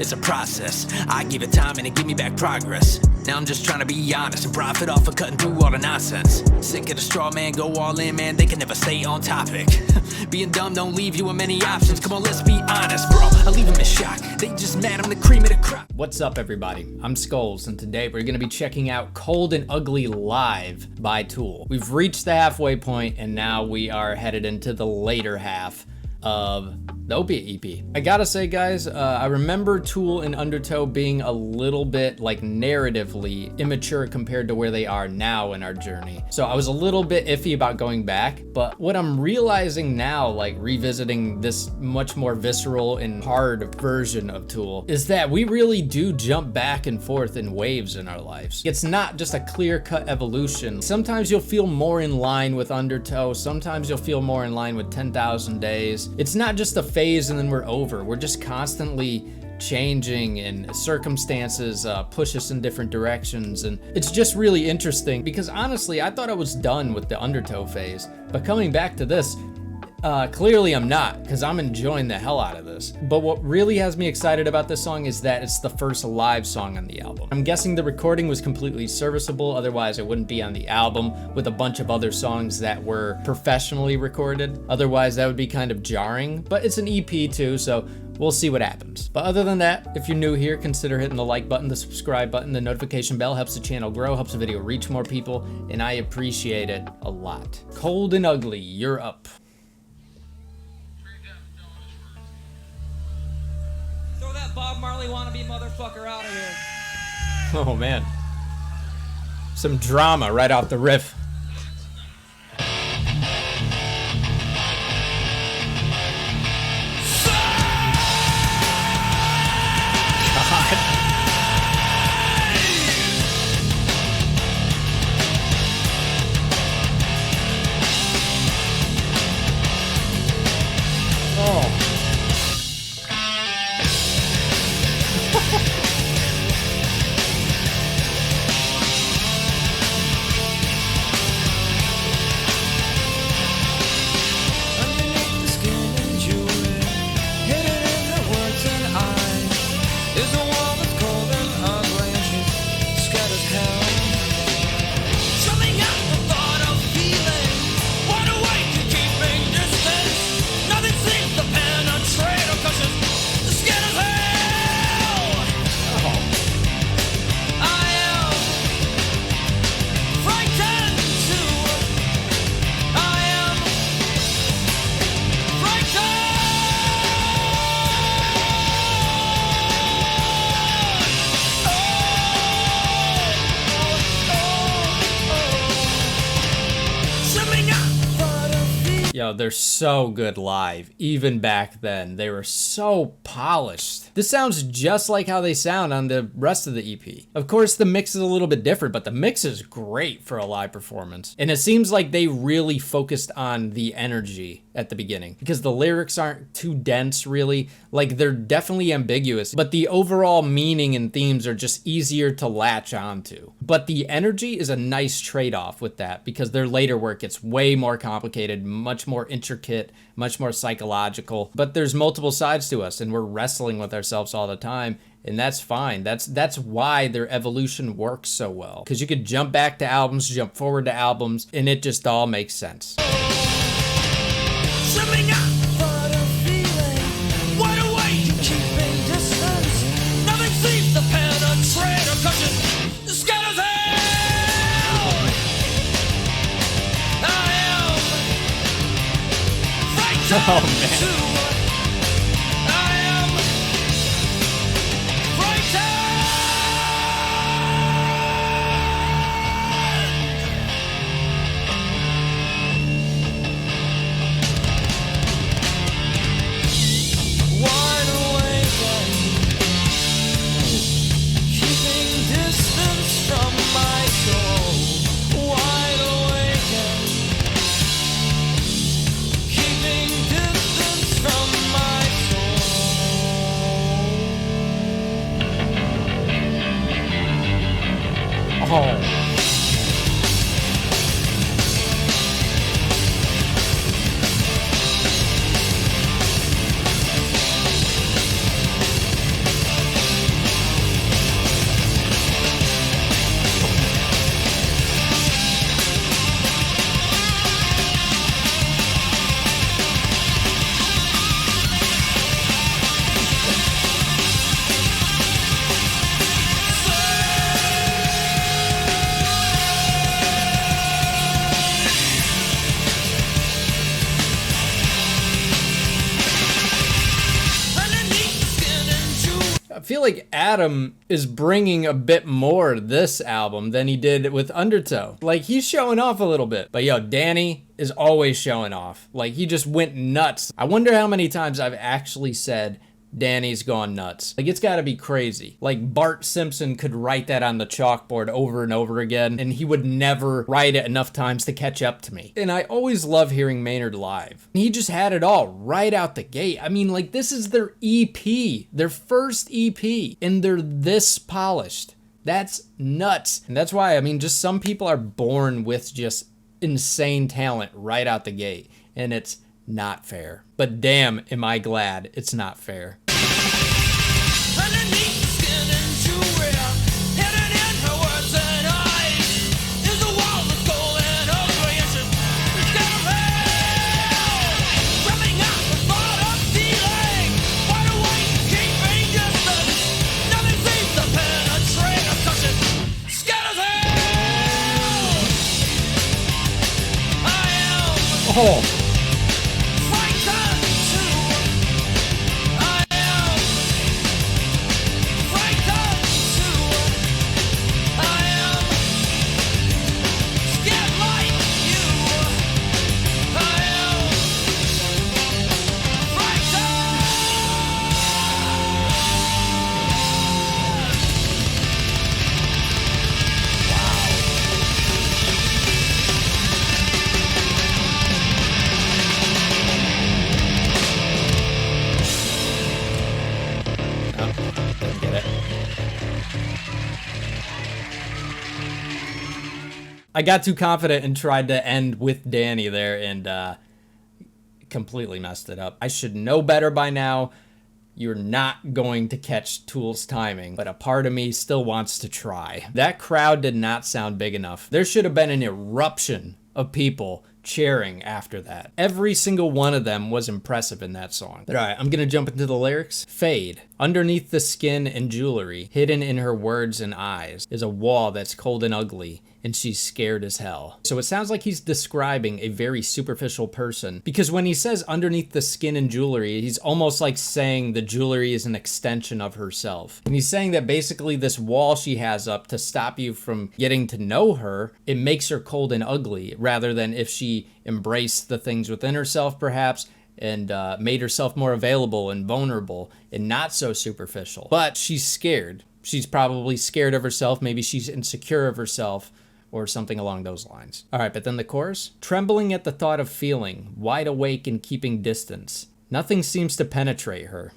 It's a process. I give it time and it give me back progress. Now I'm just trying to be honest and profit off of cutting through all the nonsense. Sick of the straw man, go all in, man, they can never stay on topic. Being dumb don't leave you with many options. Come on, let's be honest, bro, I leave them in shock. They just mad, I'm the cream of the crop. What's up, everybody? I'm Skullz, and today we're gonna be checking out Cold and Ugly Live by Tool. We've reached the halfway point, and now we are headed into the later half of the OPIATE EP. I gotta say, guys, I remember Tool and Undertow being a little bit like narratively immature compared to where they are now in our journey. So I was a little bit iffy about going back, but what I'm realizing now, like revisiting this much more visceral and hard version of Tool, is that we really do jump back and forth in waves in our lives. It's not just a clear-cut evolution. Sometimes you'll feel more in line with Undertow, sometimes you'll feel more in line with 10,000 Days. It's not just a phase and then we're over. We're just constantly changing, and circumstances push us in different directions, and it's just really interesting because honestly I thought I was done with the Undertow phase, but coming back to this, clearly I'm not, because I'm enjoying the hell out of this. But what really has me excited about this song is that it's the first live song on the album. I'm guessing the recording was completely serviceable, otherwise it wouldn't be on the album with a bunch of other songs that were professionally recorded. Otherwise that would be kind of jarring, but it's an EP too, so we'll see what happens. But other than that, if you're new here, consider hitting the like button, the subscribe button, the notification bell. Helps the channel grow, helps the video reach more people, and I appreciate it a lot. Cold and Ugly, you're up. Bob Marley wannabe motherfucker out of here. Oh man. Some drama right off the riff. Yo, they're so good live. Even back then, they were so polished. This sounds just like how they sound on the rest of the EP. Of course, the mix is a little bit different, but the mix is great for a live performance. And it seems like they really focused on the energy at the beginning, because the lyrics aren't too dense, really. Like, they're definitely ambiguous, but the overall meaning and themes are just easier to latch onto. But the energy is a nice trade-off with that, because their later work gets way more complicated, much more intricate, much more psychological. But there's multiple sides to us, and we're wrestling with ourselves all the time, and that's fine. That's why their evolution works so well, because you could jump back to albums, jump forward to albums, and it just all makes sense. Swimming up for the feeling, wide awake, keeping distance. Nothing seems to penetrate or cushion the skin of hell. I am frightened. Oh man. I am I feel like Adam is bringing a bit more this album than he did with Undertow. Like, he's showing off a little bit. But yo, Danny is always showing off. Like, he just went nuts. I wonder how many times I've actually said Danny's gone nuts. Like, it's gotta be crazy. Like, Bart Simpson could write that on the chalkboard over and over again, and he would never write it enough times to catch up to me. And I always love hearing Maynard live. He just had it all right out the gate. I mean, like, this is their EP, their first EP, and they're this polished. That's nuts. And that's why, I mean, just some people are born with just insane talent right out the gate, and it's not fair. But damn, am I glad it's not fair. Oh. I got too confident and tried to end with Danny there and completely messed it up. I should know better by now. You're not going to catch Tool's timing, but a part of me still wants to try. That crowd did not sound big enough. There should have been an eruption of people cheering after that. Every single one of them was impressive in that song. But all right, I'm gonna jump into the lyrics. Fade. Underneath the skin and jewelry, hidden in her words and eyes, is a wall that's cold and ugly, and she's scared as hell. So it sounds like he's describing a very superficial person, because when he says underneath the skin and jewelry, he's almost like saying the jewelry is an extension of herself. And he's saying that basically this wall she has up to stop you from getting to know her, it makes her cold and ugly, rather than if she embraced the things within herself perhaps, and made herself more available and vulnerable and not so superficial. But she's scared. She's probably scared of herself. Maybe she's insecure of herself or something along those lines. All right, but then the chorus. Trembling at the thought of feeling, wide awake and keeping distance. Nothing seems to penetrate her,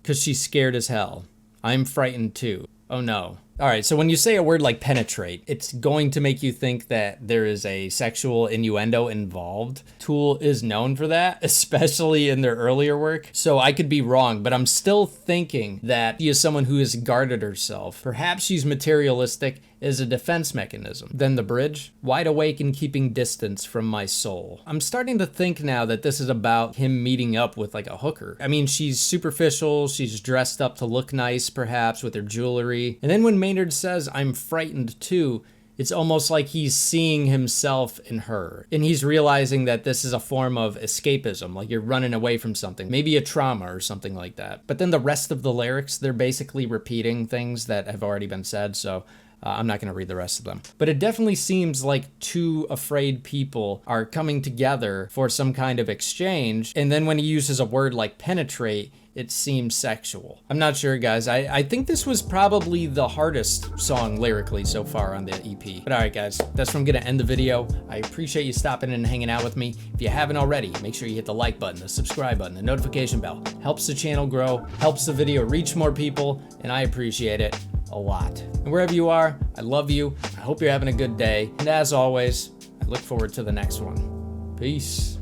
'cause she's scared as hell. I'm frightened too. Oh no. All right, so when you say a word like penetrate, it's going to make you think that there is a sexual innuendo involved. Tool is known for that, especially in their earlier work. So I could be wrong, but I'm still thinking that she is someone who has guarded herself. Perhaps she's materialistic as a defense mechanism. Then the bridge, wide awake and keeping distance from my soul. I'm starting to think now that this is about him meeting up with like a hooker. I mean, she's superficial, she's dressed up to look nice perhaps with her jewelry. And then when Maynard says, I'm frightened too, it's almost like he's seeing himself in her. And he's realizing that this is a form of escapism, like you're running away from something, maybe a trauma or something like that. But then the rest of the lyrics, they're basically repeating things that have already been said, so I'm not going to read the rest of them. But it definitely seems like two afraid people are coming together for some kind of exchange. And then when he uses a word like penetrate, it seems sexual. I'm not sure, guys. I think this was probably the hardest song lyrically so far on the EP. But all right, guys, that's where I'm gonna end the video. I appreciate you stopping in and hanging out with me. If you haven't already, make sure you hit the like button, the subscribe button, the notification bell. Helps the channel grow, helps the video reach more people, and I appreciate it a lot. And wherever you are, I love you. I hope you're having a good day. And as always, I look forward to the next one. Peace.